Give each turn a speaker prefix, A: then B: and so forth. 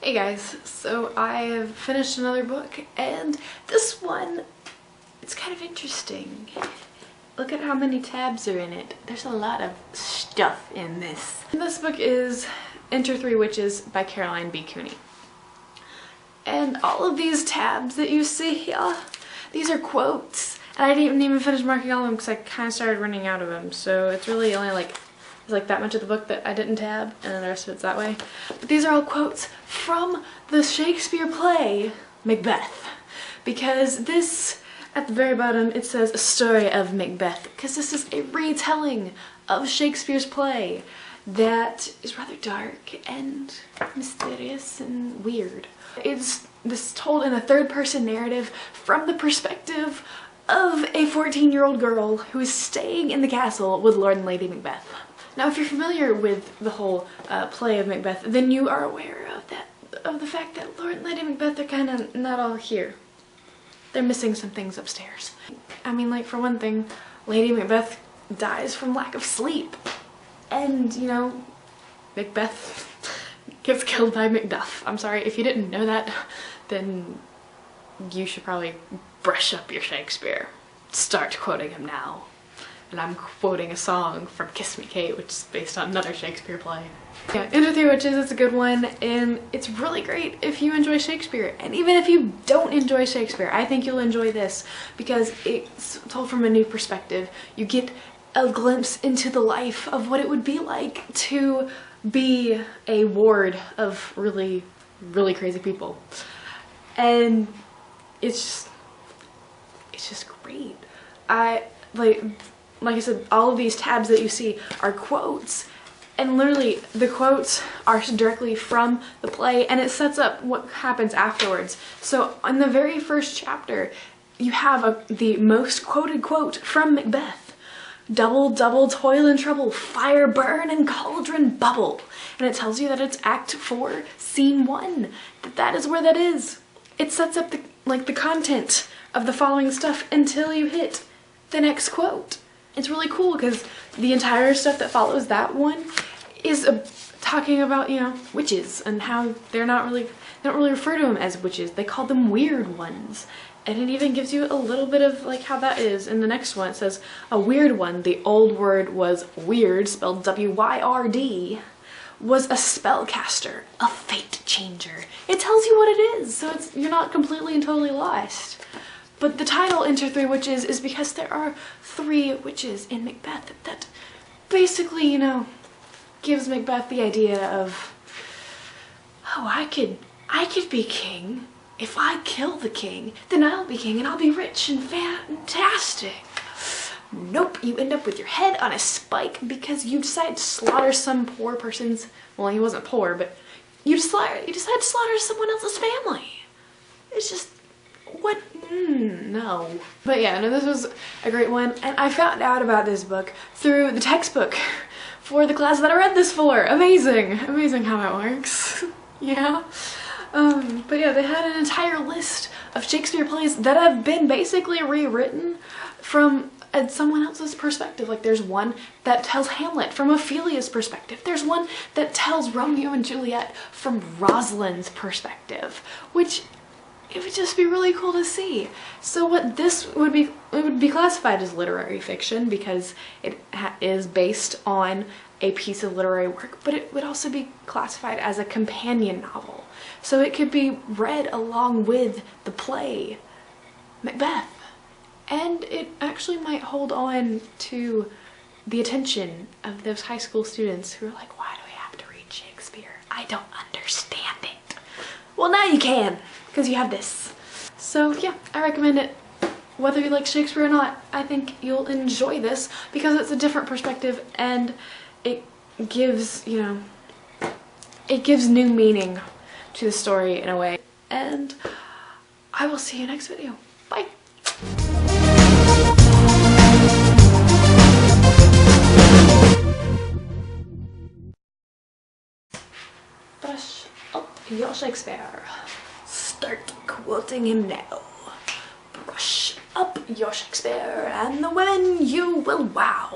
A: Hey guys, so I have finished another book, and this one, it's kind of interesting. Look at how many tabs are in it. There's a lot of stuff in this. This book is Enter Three Witches by Caroline B. Cooney. And all of these tabs that you see here, these are quotes. And I didn't even finish marking all of them because I kind of started running out of them. So it's really only like that much of the book that I didn't tab, and then the rest of it's that way. But these are all quotes from the Shakespeare play Macbeth, because this, at the very bottom, it says a story of Macbeth, because this is a retelling of Shakespeare's play that is rather dark and mysterious and weird. This is told in a third-person narrative from the perspective of a 14-year-old girl who is staying in the castle with Lord and Lady Macbeth. Now, if you're familiar with the whole play of Macbeth, then you are aware of the fact that Lord and Lady Macbeth are kind of not all here. They're missing some things upstairs. I mean, like, for one thing, Lady Macbeth dies from lack of sleep. And, you know, Macbeth gets killed by Macduff. I'm sorry, if you didn't know that, then you should probably brush up your Shakespeare. Start quoting him now. And I'm quoting a song from Kiss Me Kate, which is based on another Shakespeare play. Yeah, Enter Three Witches is a good one, and it's really great if you enjoy Shakespeare. And even if you don't enjoy Shakespeare, I think you'll enjoy this because it's told from a new perspective. You get a glimpse into the life of what it would be like to be a ward of really, really crazy people. And it's just great. Like I said, all of these tabs that you see are quotes, and literally the quotes are directly from the play, and it sets up what happens afterwards. So in the very first chapter, you have the most quoted quote from Macbeth. Double, double, toil and trouble, fire burn and cauldron bubble. And it tells you that it's Act 4, Scene 1, that is where that is. It sets up the content of the following stuff until you hit the next quote. It's really cool because the entire stuff that follows that one is talking about, you know, witches and how they don't really refer to them as witches. They call them weird ones. And it even gives you a little bit of like how that is. In the next one it says, a weird one, the old word was weird, spelled W-Y-R-D, was a spellcaster, a fate changer. It tells you what it is, so you're not completely and totally lost. But the title, Enter Three Witches, is because there are three witches in Macbeth that basically, you know, gives Macbeth the idea of, oh, I could be king. If I kill the king, then I'll be king and I'll be rich and fantastic. Nope, you end up with your head on a spike because you decide to slaughter some poor person's, well, he wasn't poor, but you decide to slaughter someone else's family. It's just, what? No. But yeah, no, this was a great one, and I found out about this book through the textbook for the class that I read this for. Amazing. Amazing how it works. Yeah. But yeah, they had an entire list of Shakespeare plays that have been basically rewritten from someone else's perspective. Like, there's one that tells Hamlet from Ophelia's perspective. There's one that tells Romeo and Juliet from Rosalind's perspective, which it would just be really cool to see. So what this would be, it would be classified as literary fiction because it is based on a piece of literary work, but it would also be classified as a companion novel. So it could be read along with the play Macbeth. And it actually might hold on to the attention of those high school students who are like, why do we have to read Shakespeare? I don't understand it. Well, now you can, because you have this. So yeah, I recommend it. Whether you like Shakespeare or not, I think you'll enjoy this because it's a different perspective and it gives, you know, it gives new meaning to the story in a way. And I will see you next video. Bye. Brush up your Shakespeare. Start quoting him now. Brush up your Shakespeare and the women you will wow.